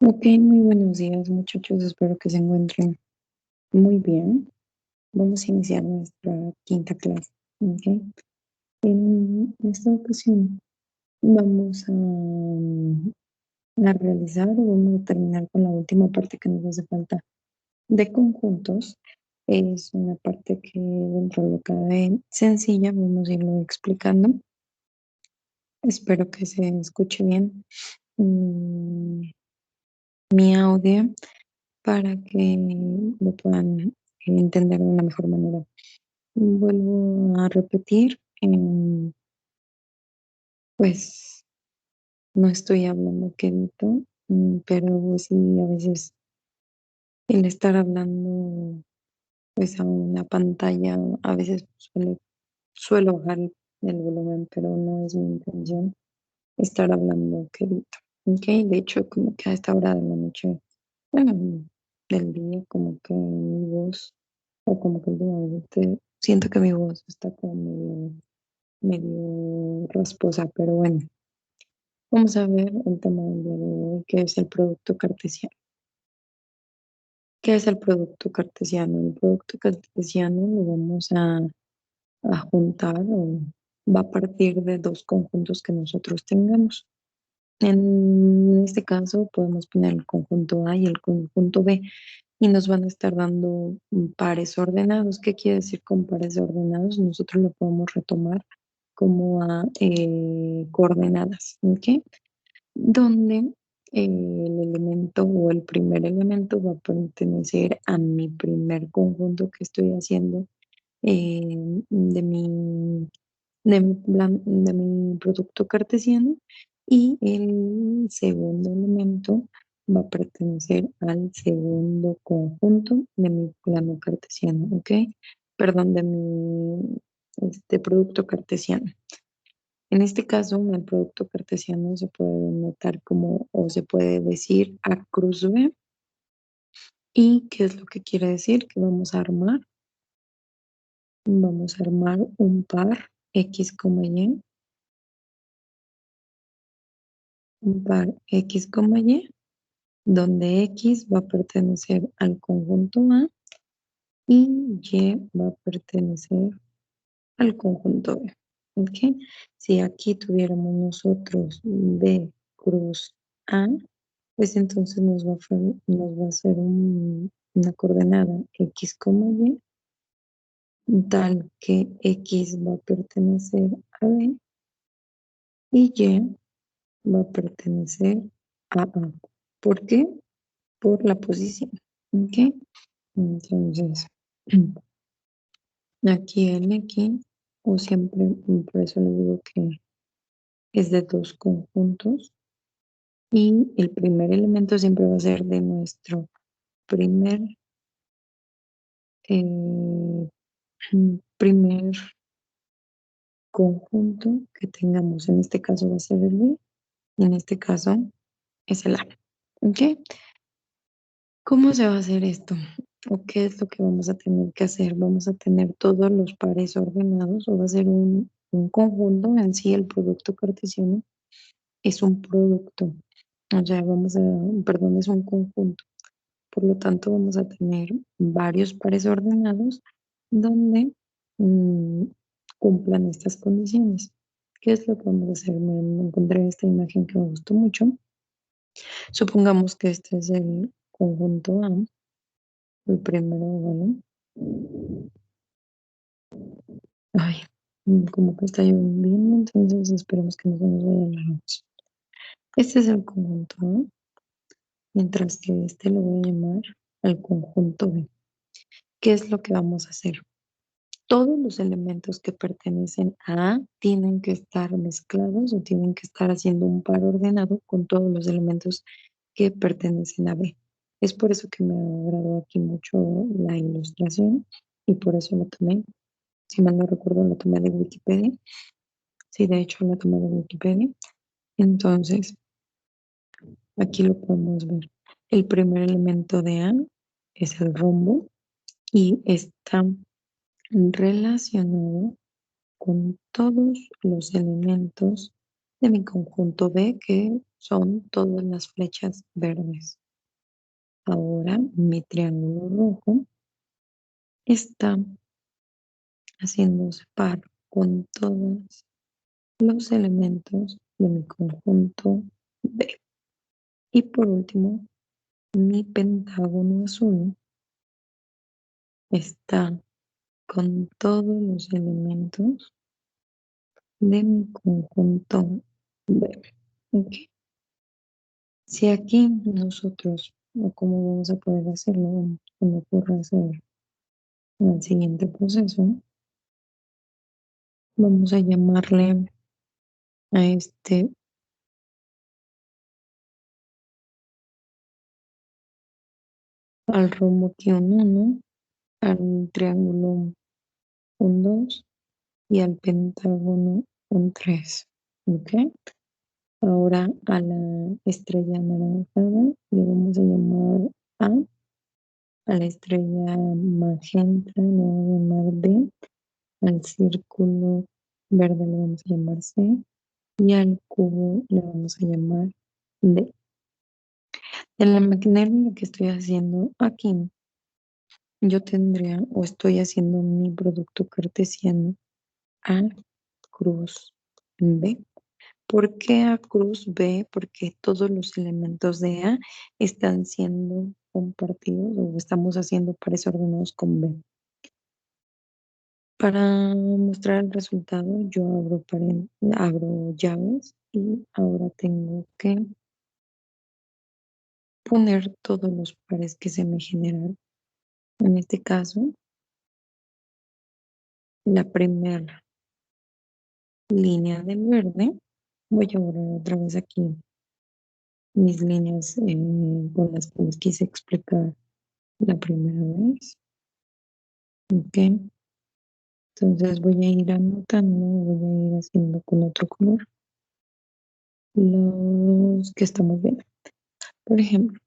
Ok, muy buenos días muchachos, espero que se encuentren muy bien. Vamos a iniciar nuestra quinta clase. Ok. En esta ocasión vamos a realizar o vamos a terminar con la última parte que nos hace falta de conjuntos. Es una parte que dentro de lo que cabe sencilla, vamos a irlo explicando. Espero que se escuche bien mi audio para que lo puedan entender de una mejor manera. Vuelvo a repetir, pues no estoy hablando quedito, pero sí a veces el estar hablando pues a una pantalla, a veces suelo bajar el volumen, pero no es mi intención estar hablando quedito. Ok, de hecho como que a esta hora de la noche, bueno, del día, como que mi voz, o como que últimamente siento que mi voz está como medio rasposa, pero bueno, vamos a ver el tema del día de hoy, que es el producto cartesiano. ¿Qué es el producto cartesiano? El producto cartesiano lo vamos a juntar o va a partir de dos conjuntos que nosotros tengamos. En este caso podemos poner el conjunto A y el conjunto B y nos van a estar dando pares ordenados. ¿Qué quiere decir con pares ordenados? Nosotros lo podemos retomar como a coordenadas, ¿ok? Donde el elemento o el primer elemento va a pertenecer a mi primer conjunto que estoy haciendo eh, de mi producto cartesiano y el segundo elemento va a pertenecer al segundo conjunto de mi plano cartesiano, ¿ok? Perdón, de mi producto cartesiano. En este caso, el producto cartesiano se puede notar como, o se puede decir A cruz B. ¿Y qué es lo que quiere decir? Que vamos a armar un par X, Y, un par X, Y, donde X va a pertenecer al conjunto A y Y va a pertenecer al conjunto B. ¿Ok? Si aquí tuviéramos nosotros B cruz A, pues entonces nos va a hacer una coordenada X, Y, tal que X va a pertenecer a B y Y va a pertenecer a A. ¿Por qué? Por la posición. ¿Ok? Entonces, aquí el X, o siempre, por eso les digo que es de dos conjuntos, y el primer elemento siempre va a ser de nuestro primer, eh, primer conjunto que tengamos. En este caso va a ser el B, y en este caso es el A. ¿Ok? ¿Cómo se va a hacer esto? ¿O qué es lo que vamos a tener que hacer? Vamos a tener todos los pares ordenados o va a ser un conjunto en sí. El producto cartesiano es un producto, o sea, perdón, es un conjunto. Por lo tanto, vamos a tener varios pares ordenados donde mm, cumplan estas condiciones. ¿Qué es lo que vamos a hacer? Me encontré esta imagen que me gustó mucho. Supongamos que este es el conjunto A. El primero, bueno, ay, como que está lloviendo, entonces esperemos que no se nos vaya la noche. Este es el conjunto A, mientras que este lo voy a llamar el conjunto B. ¿Qué es lo que vamos a hacer? Todos los elementos que pertenecen a A tienen que estar mezclados o tienen que estar haciendo un par ordenado con todos los elementos que pertenecen a B. Es por eso que me agradó aquí mucho la ilustración y por eso lo tomé. Si mal no recuerdo, lo tomé de Wikipedia. Sí, de hecho, lo tomé de Wikipedia. Entonces, aquí lo podemos ver. El primer elemento de A es el rombo y está relacionado con todos los elementos de mi conjunto B, que son todas las flechas verdes. Ahora mi triángulo rojo está haciéndose par con todos los elementos de mi conjunto B. Y por último, mi pentágono azul está con todos los elementos de mi conjunto B. ¿Ok? Si aquí nosotros, o cómo vamos a poder hacerlo, como ocurre hacer el siguiente proceso, vamos a llamarle a este al rombo aquí un 1, al triángulo un 2 y al pentágono un 3. ¿Ok? Ahora a la estrella anaranjada le vamos a llamar A, a la estrella magenta le vamos a llamar B, al círculo verde le vamos a llamar C y al cubo le vamos a llamar D. De la manera en la que estoy haciendo aquí, yo tendría o estoy haciendo mi producto cartesiano A cruz B. ¿Por qué A cruz B? Porque todos los elementos de A están siendo compartidos o estamos haciendo pares ordenados con B. Para mostrar el resultado, yo abro llaves y ahora tengo que poner todos los pares que se me generaron. En este caso, la primera línea del verde, voy a borrar otra vez aquí mis líneas con las que les quise explicar la primera vez. Ok, entonces voy a ir anotando, voy a ir haciendo con otro color los que estamos viendo. Por ejemplo,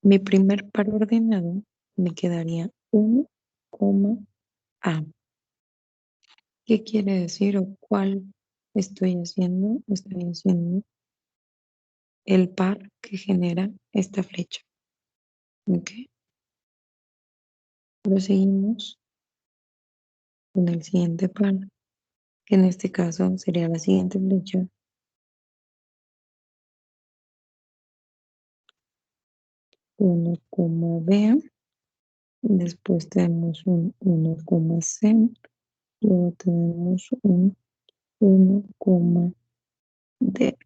mi primer par ordenado me quedaría 1, A. ¿Qué quiere decir o cuál estoy haciendo? Estoy haciendo el par que genera esta flecha. ¿Ok? Proseguimos con el siguiente par, que en este caso sería la siguiente flecha. 1, B. Después tenemos un 1, C. Luego tenemos un 1, D.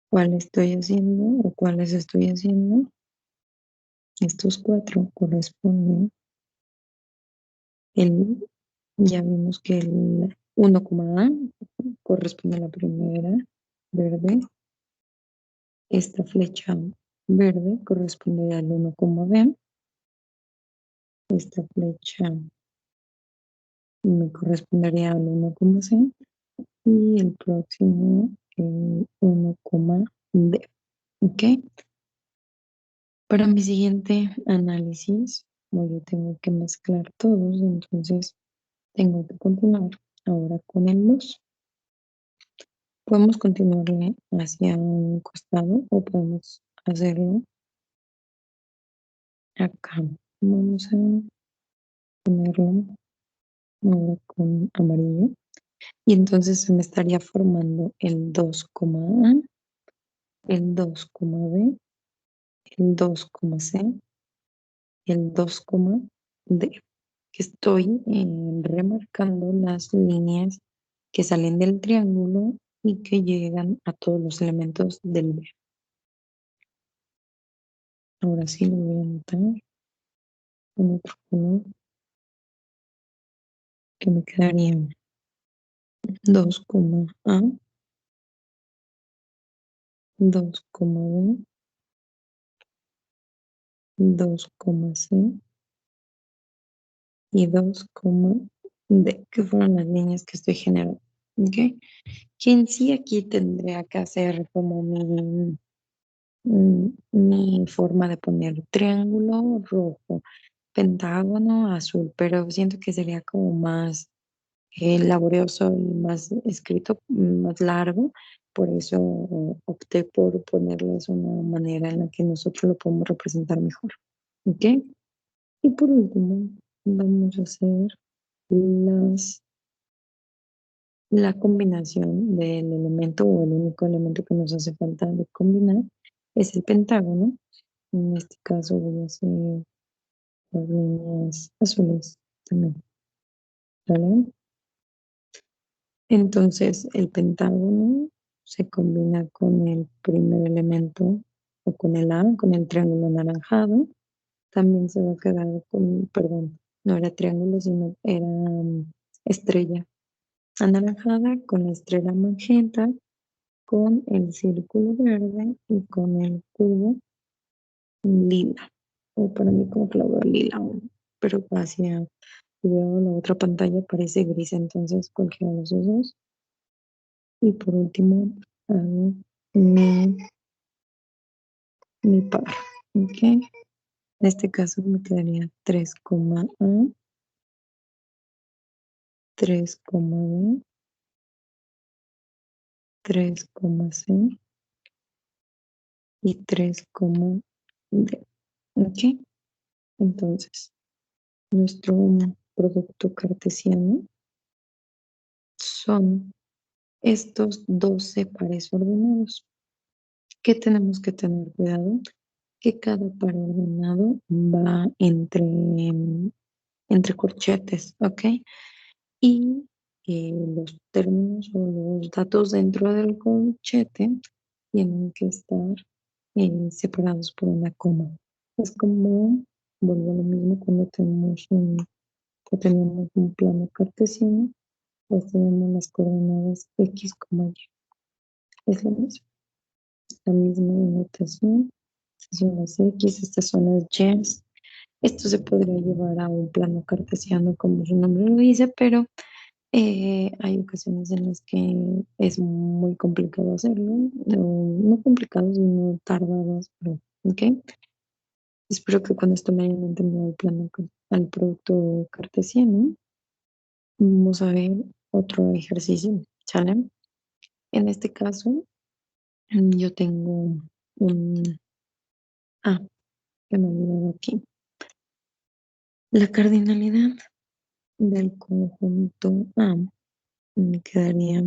¿Cuál estoy haciendo o cuáles estoy haciendo? Estos cuatro corresponden. Ya vimos que el 1, A corresponde a la primera verde. Esta flecha verde corresponde al 1, B. Esta flecha me correspondería al 1, C. Y el próximo, el 1, D. ¿Ok? Para mi siguiente análisis, como yo tengo que mezclar todos, entonces tengo que continuar ahora con el 2. Podemos continuarle hacia un costado o podemos hacerlo acá. Vamos a ponerlo ahora con amarillo. Y entonces se me estaría formando el 2, A, el 2, B, el 2, C, el 2, D. Que estoy remarcando las líneas que salen del triángulo y que llegan a todos los elementos del B. Ahora sí lo voy a anotar con otro color que me quedaría 2, A, 2, B, 2, C y 2, D, que fueron las líneas que estoy generando. ¿Ok? Que en sí aquí tendría que hacer como mi forma de poner triángulo rojo, pentágono azul, pero siento que sería como más laborioso y más escrito, más largo. Por eso opté por ponerles una manera en la que nosotros lo podemos representar mejor. ¿Ok? Y por último, vamos a hacer las, la combinación del elemento o el único elemento que nos hace falta de combinar es el pentágono. En este caso voy a hacer las líneas azules también. ¿Vale? Entonces, el pentágono se combina con el primer elemento o con el A, con el triángulo anaranjado. También se va a quedar con, perdón, no era triángulo, sino era estrella anaranjada con la estrella magenta, con el círculo verde y con el cubo lila. O para mí como que lo veo lila, pero hacia veo la otra pantalla parece gris, entonces cualquiera de los dos. Y por último, hago mi, mi par. ¿Ok? En este caso me quedaría 3, A, 3, B, 3, C y 3, D. ¿Ok? Entonces, nuestro producto cartesiano son estos 12 pares ordenados. ¿Qué tenemos que tener cuidado? Que cada par ordenado va entre corchetes, ¿ok? Y los términos o los datos dentro del corchete tienen que estar separados por una coma. Es como, vuelvo a lo mismo cuando tenemos un plano cartesiano, pues tenemos las coordenadas X, Y. Es la misma notación. Estas son las X, estas son las Y. Esto se podría llevar a un plano cartesiano, como su nombre lo dice, pero hay ocasiones en las que es muy complicado hacerlo, no complicado, sino tardadas, pero, ¿ok? Espero que con esto me hayan entendido el plano al producto cartesiano. Vamos a ver otro ejercicio, ¿sale? En este caso, yo tengo un... Ah, que me he olvidado aquí. La cardinalidad del conjunto A me quedaría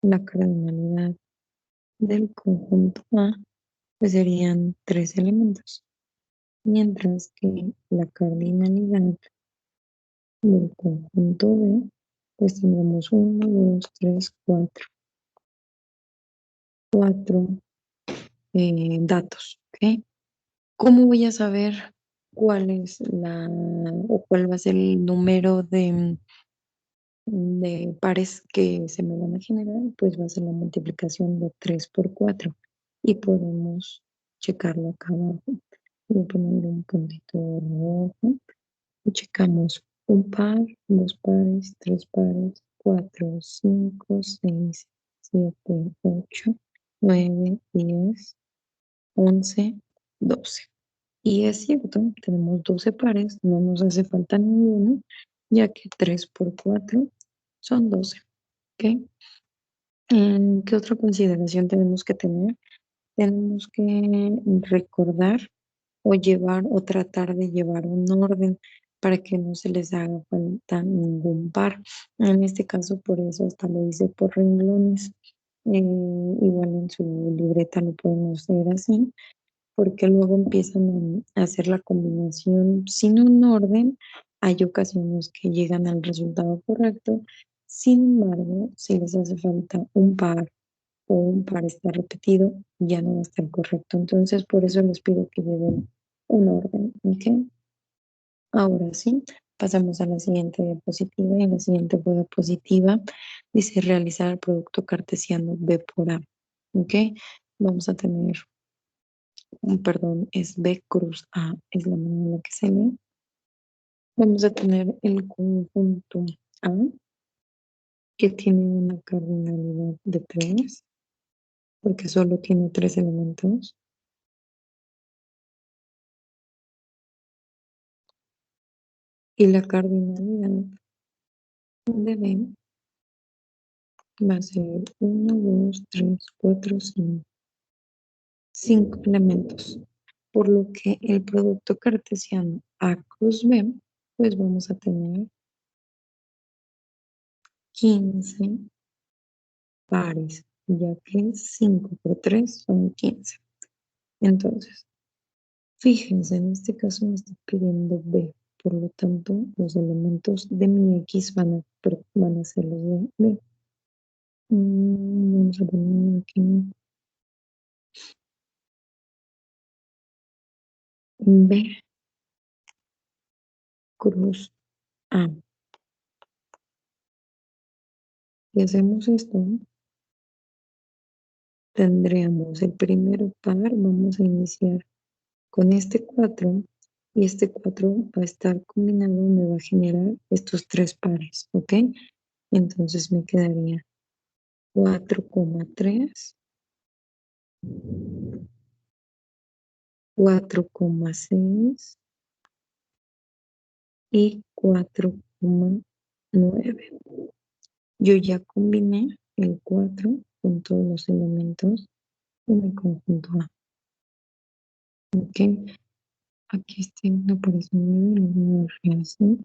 la cardinalidad del conjunto A, pues serían 3 elementos, mientras que la cardinalidad del conjunto B, pues tendremos uno, 2, 3, 4, 4 datos, ¿ok? ¿Cómo voy a saber cuál es o cuál va a ser el número de pares que se me van a generar? Pues va a ser la multiplicación de 3 por 4 y podemos checarlo acá abajo. Voy a poner un puntito rojo y checamos un par, dos pares, tres pares, 4, 5, 6, 7, 8, 9, 10, 11, 12. Y es cierto, tenemos 12 pares, no nos hace falta ninguno, ya que 3 por 4 son 12. ¿Ok? ¿Qué otra consideración tenemos que tener? Tenemos que recordar o llevar o tratar de llevar un orden para que no se les haga falta ningún par. En este caso, por eso hasta lo hice por renglones. Igual en su libreta lo pueden hacer así, porque luego empiezan a hacer la combinación sin un orden. Hay ocasiones que llegan al resultado correcto. Sin embargo, si les hace falta un par o un par está repetido, ya no va a estar correcto. Entonces, por eso les pido que lleven un orden. ¿Ok? Ahora sí, pasamos a la siguiente diapositiva. Y en la siguiente diapositiva dice realizar el producto cartesiano B por A. ¿Ok? Vamos a tener perdón, es B cruz A, es la manera en la que se lee. Vamos a tener el conjunto A, que tiene una cardinalidad de 3, porque solo tiene 3 elementos. Y la cardinalidad de B va a ser 1, 2, 3, 4, 5. 5 elementos. Por lo que el producto cartesiano A cruz B, pues vamos a tener 15 pares, ya que 5 por 3 son 15. Entonces, fíjense, en este caso me está pidiendo B. Por lo tanto, los elementos de mi X van a ser los de B. Vamos a poner aquí B cruz A. Si hacemos esto, tendríamos el primer par, vamos a iniciar con este 4 y este 4 va a estar combinado, me va a generar estos tres pares, ¿ok? Entonces me quedaría 4,3, 4,6 y 4,9. Yo ya combiné el 4 con todos los elementos de mi conjunto A, ¿ok? Aquí este no aparece 9, lo voy a rehacer.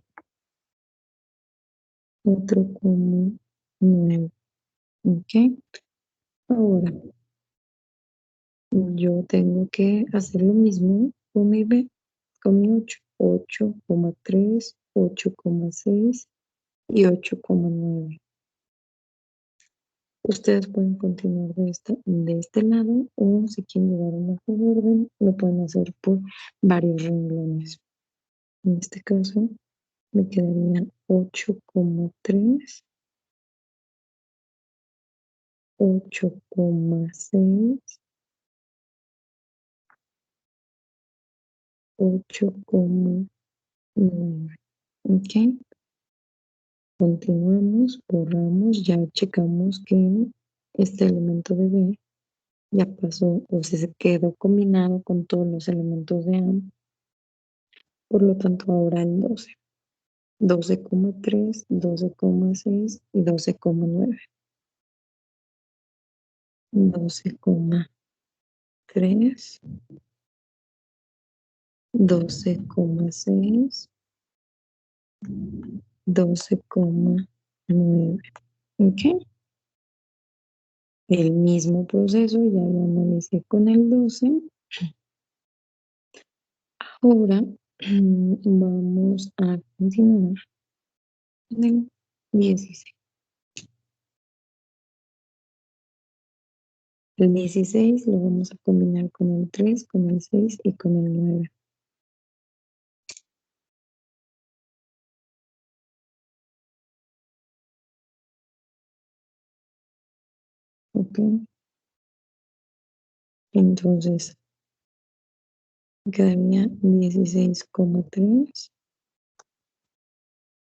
4,9, ¿ok? Ahora, yo tengo que hacer lo mismo con mi B, con mi 8, 8,3, 8,6 y 8,9. Ustedes pueden continuar de este lado o si quieren llevar un mejor orden, lo pueden hacer por varios renglones. En este caso, me quedarían 8,3, 8,6, 8,9. ¿Ok? Continuamos, borramos, ya checamos que este elemento de B ya pasó o se quedó combinado con todos los elementos de A. Por lo tanto, ahora el 12. 12,3, 12,6 y 12,9. 12,3, 12,6, 12,9. ¿Ok? El mismo proceso ya lo analicé con el 12. Ahora vamos a continuar con el 16. El 16 lo vamos a combinar con el 3, con el 6 y con el 9. ¿Ok? Entonces, quedaría 16,3,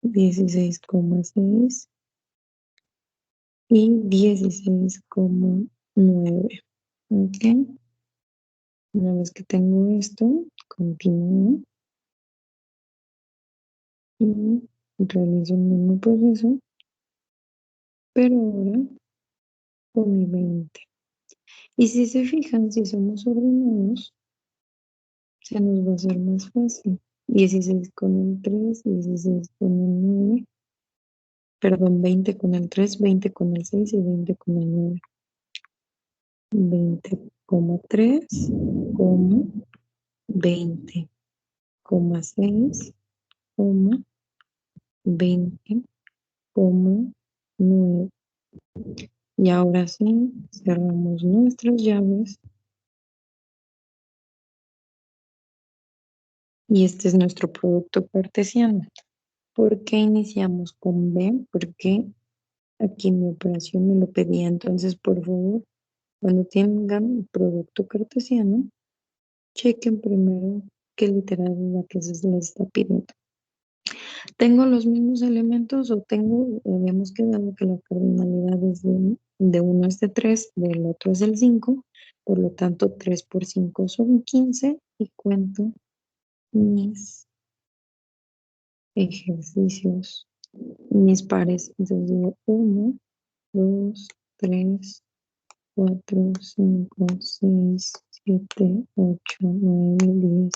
16,6 y 16,9. ¿Ok? Una vez que tengo esto, continúo y realizo el mismo proceso, pero ahora con mi 20. Y si se fijan, si somos ordenados, se nos va a hacer más fácil. 16 con el 3, 16 con el 9, perdón, 20 con el 3, 20 con el 6 y 20 con el 9. 20,3, 20,6, 20,9. Y ahora sí, cerramos nuestras llaves. Y este es nuestro producto cartesiano. ¿Por qué iniciamos con B? Porque aquí mi operación me lo pedía. Entonces, por favor, cuando tengan producto cartesiano, chequen primero qué literal es la que se les está pidiendo. Tengo los mismos elementos o habíamos quedado que la cardinalidad es de uno es de 3, del otro es del 5, por lo tanto 3 por 5 son 15 y cuento mis ejercicios, mis pares. Entonces digo 1, 2, 3, 4, 5, 6, 7, 8, 9, 10,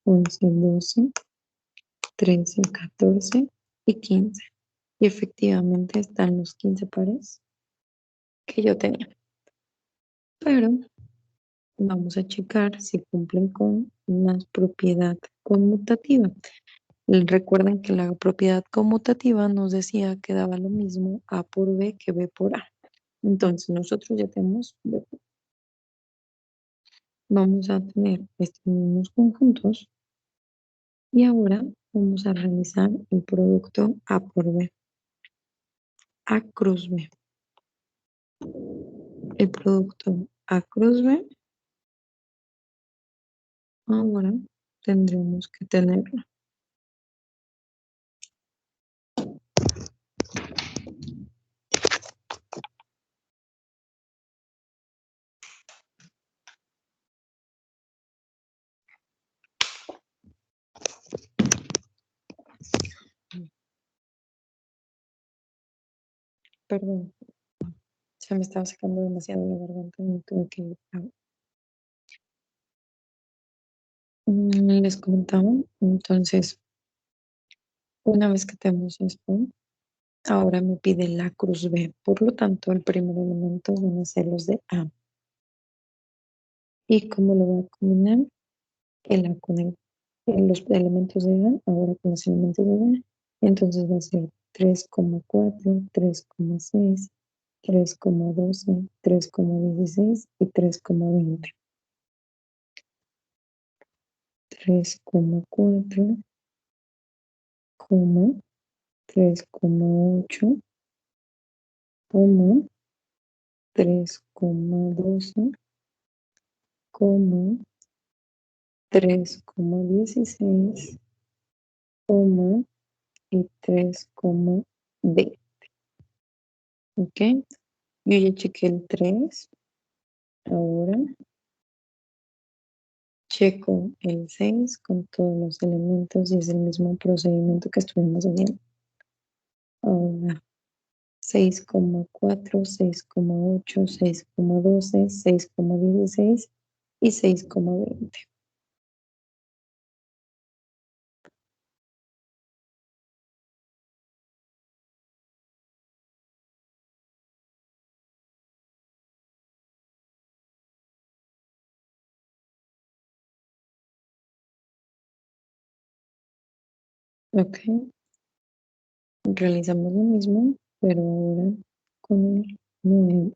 11, 12, 13, 14 y 15. Y efectivamente están los 15 pares que yo tenía. Pero vamos a checar si cumplen con la propiedad conmutativa. Recuerden que la propiedad conmutativa nos decía que daba lo mismo A por B que B por A. Entonces nosotros ya tenemos B. Vamos a tener estos mismos conjuntos y ahora vamos a realizar el producto A por B. A cruz B. El producto A cruz B ahora tendremos que tenerlo. Perdón, se me estaba secando demasiado la garganta y tuve que ir a... Les comentaba, entonces, una vez que tenemos esto, ahora me pide la cruz B. Por lo tanto, el primer elemento van a ser los de A. ¿Y cómo lo voy a combinar? El A con los elementos de A, ahora con los elementos de B. Entonces va a ser 3,4, 3,6, 3,12, 3,16 y 3,20. 3,4, 3,8, 3,12, 3,16, y 3,20. ¿Ok? Yo ya chequé el 3. Ahora checo el 6 con todos los elementos y es el mismo procedimiento que estuvimos haciendo. Ahora 6,4, 6,8, 6,12, 6,16 y 6,20. Ok, realizamos lo mismo, pero ahora con el 9.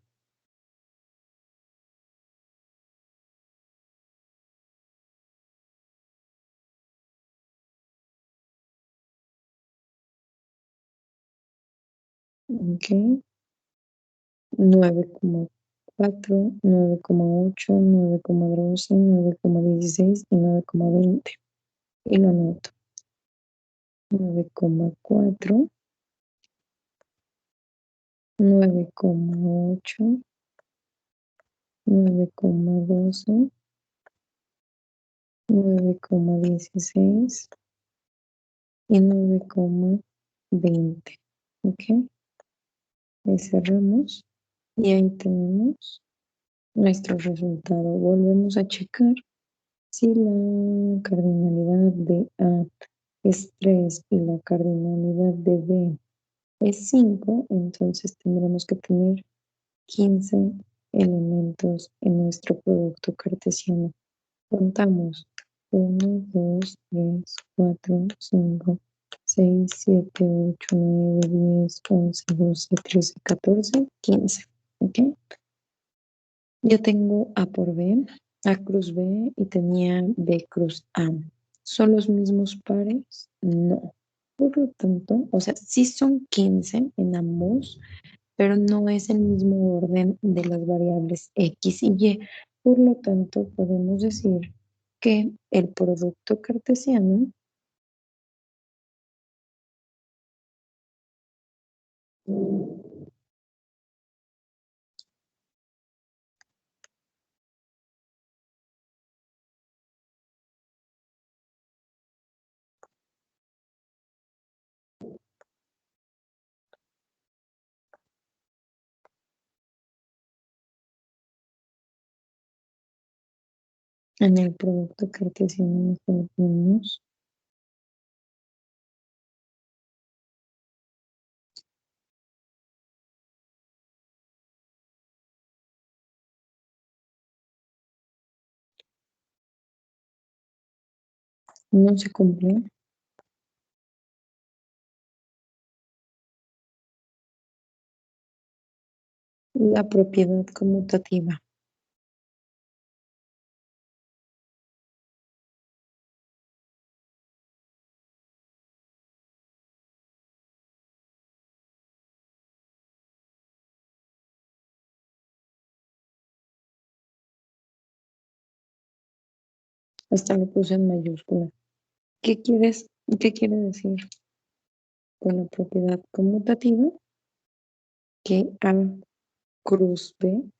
Ok, 9,4, 9,8, 9,12, 9,16 y 9,20. Y lo anoto. 9,4, 9,8, 9,12, 9,16 y 9,20. ¿Ok? Ahí cerramos y ahí tenemos nuestro resultado. Volvemos a checar si la cardinalidad de A es 3 y la cardinalidad de B es 5, entonces tendremos que tener 15 elementos en nuestro producto cartesiano. Contamos 1, 2, 3, 4, 5, 6, 7, 8, 9, 10, 11, 12, 13, 14, 15. ¿Ok? Yo tengo A por B, A cruz B y tenía B cruz A. ¿Son los mismos pares? No. Por lo tanto, o sea, sí son 15 en ambos, pero no es el mismo orden de las variables X y Y. Por lo tanto, podemos decir que el producto cartesiano En el producto cartesiano mejor tenemos, no se cumple la propiedad conmutativa. Hasta lo puse en mayúscula. ¿Qué quiere decir con la propiedad conmutativa? Que A cruz B,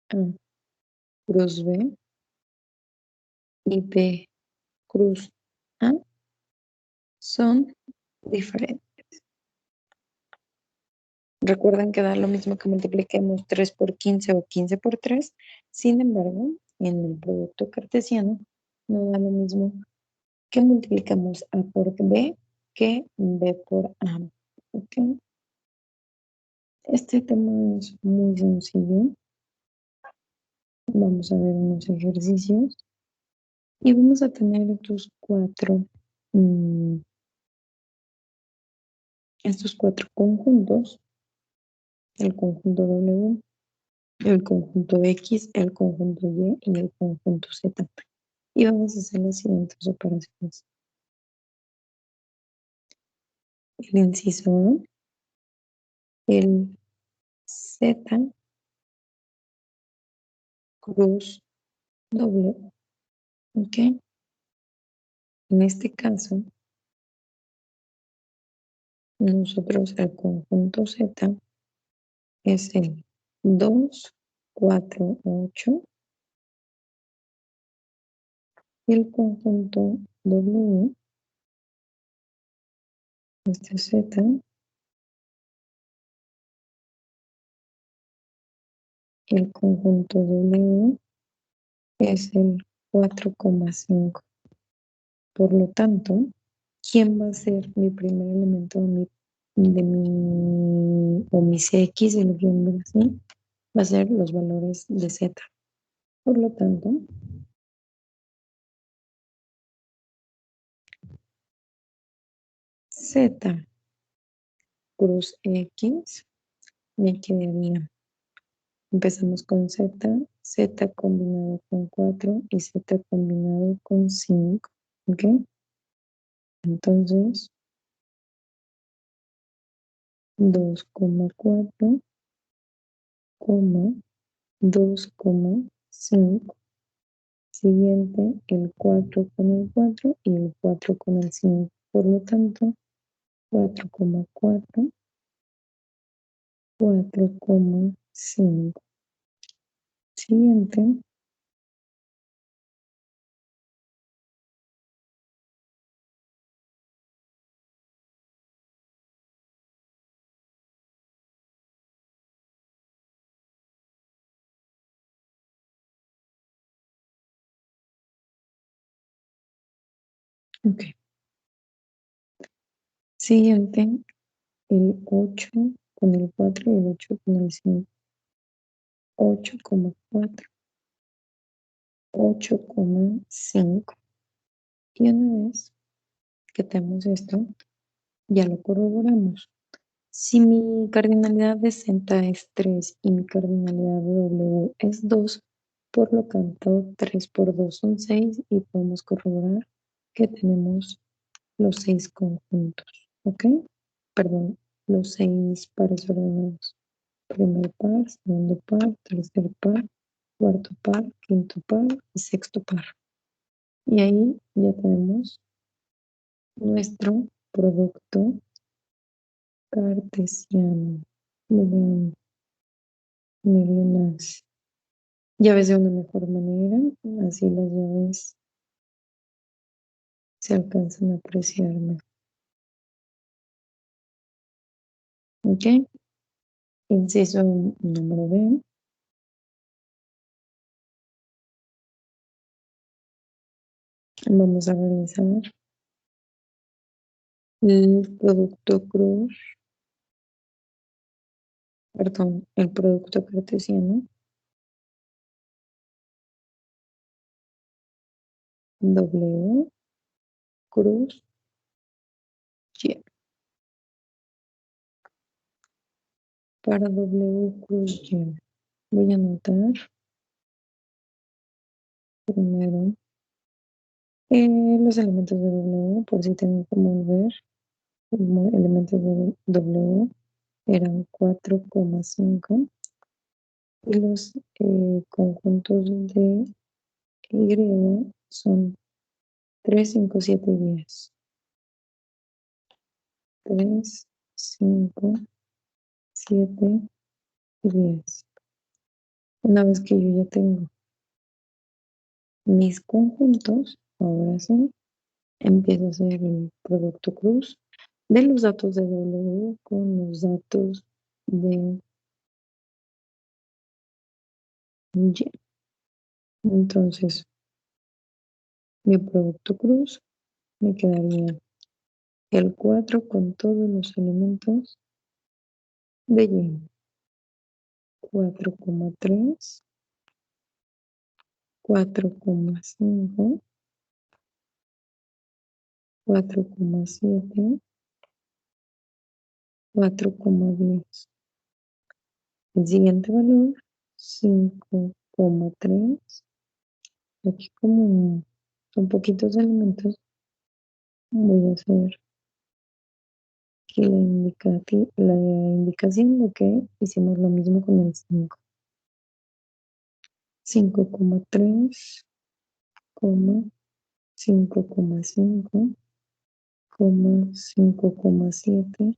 A cruz B y B cruz A son diferentes. Recuerden que da lo mismo que multipliquemos 3 por 15 o 15 por 3. Sin embargo, en el producto cartesiano no da lo mismo que multiplicamos A por B que B por A. ¿Ok? Este tema es muy sencillo. Vamos a ver unos ejercicios y vamos a tener mm, estos cuatro conjuntos, el conjunto W, el conjunto X, el conjunto Y y el conjunto Z. Y vamos a hacer las siguientes operaciones. El inciso A, el Z cruz W. ¿Ok? En este caso, nosotros el conjunto Z es el 2, 4, 8 y el conjunto W, este Z, el conjunto W es el 4,5. Por lo tanto, ¿quién va a ser mi primer elemento o mi CX, si lo quieren ver así? Va a ser los valores de Z. Por lo tanto, Z cruz X me quedaría. Empezamos con Z, Z combinado con 4 y Z combinado con 5. ¿Ok? Entonces, 2,4, 2,5. Siguiente, el 4 con el 4 y el 4 con el 5. Por lo tanto, 4,4, 4,5. Siguiente, ok. Siguiente, el 8 con el 4 y el 8 con el 5. 8,4, 8,5. Y una vez que tenemos esto, ya lo corroboramos. Si mi cardinalidad de Z es 3 y mi cardinalidad de W es 2, por lo tanto 3 por 2 son 6 y podemos corroborar que tenemos los 6 conjuntos, ¿ok? Perdón, los 6 pares ordenados. Primer par, segundo par, tercer par, cuarto par, quinto par y sexto par. Y ahí ya tenemos nuestro producto cartesiano. Muy Milenas. Llaves de una mejor manera, así las llaves se alcanzan a apreciar mejor. Ok. Inciso número B. Vamos a realizar el producto cruz, perdón, el producto cartesiano W cruz Y. Para W cruz Y voy a anotar primero los elementos de W por si tengo que volver. Como elementos de W eran 4,5 y los conjuntos de Y son 3, 5, 7 y 10. 3, 5, 7 y 10. Una vez que yo ya tengo mis conjuntos, ahora sí, empiezo a hacer el producto cruz de los datos de W con los datos de Y. Entonces, mi producto cruz me quedaría el 4 con todos los elementos de Y. 4,3, 4,5, 4,7, 4,10. El siguiente valor, 5,3. Aquí como son poquitos elementos, voy a hacer que la indicación de que hicimos lo mismo con el 5. 5,3, 5,5, 5,7,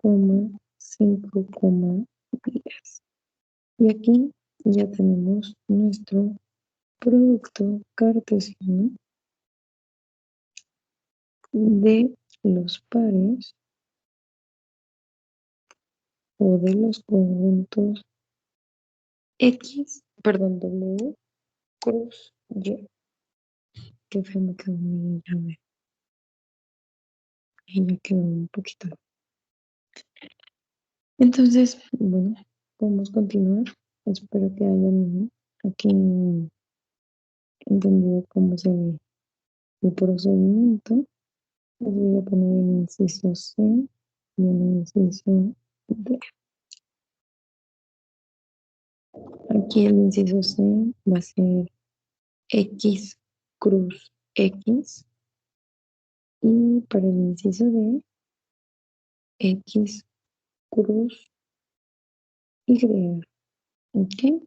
5,10. Y aquí ya tenemos nuestro producto cartesiano de los pares o de los conjuntos X, perdón, W, cruz, Y. Qué feo me quedó mi llave. Y ya quedó un poquito. Entonces, bueno, podemos continuar. Espero que hayan aquí entendido cómo se ve el procedimiento. Les voy a poner el inciso C y el inciso D. Aquí el inciso C va a ser X cruz X y para el inciso D, X cruz Y. ¿Ok?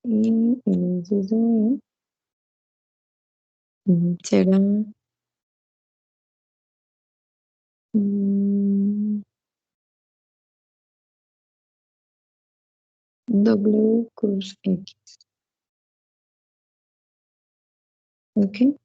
Y el inciso E será mm, W cruz X. ¿Ok?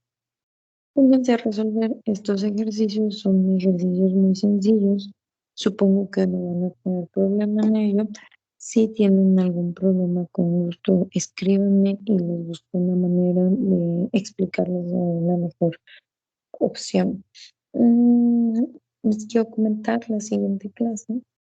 Pónganse a resolver estos ejercicios, son ejercicios muy sencillos. Supongo que no van a tener problema en ello. Si tienen algún problema, con gusto escríbanme y les busco una manera de explicarles la mejor opción. Les quiero comentar la siguiente clase.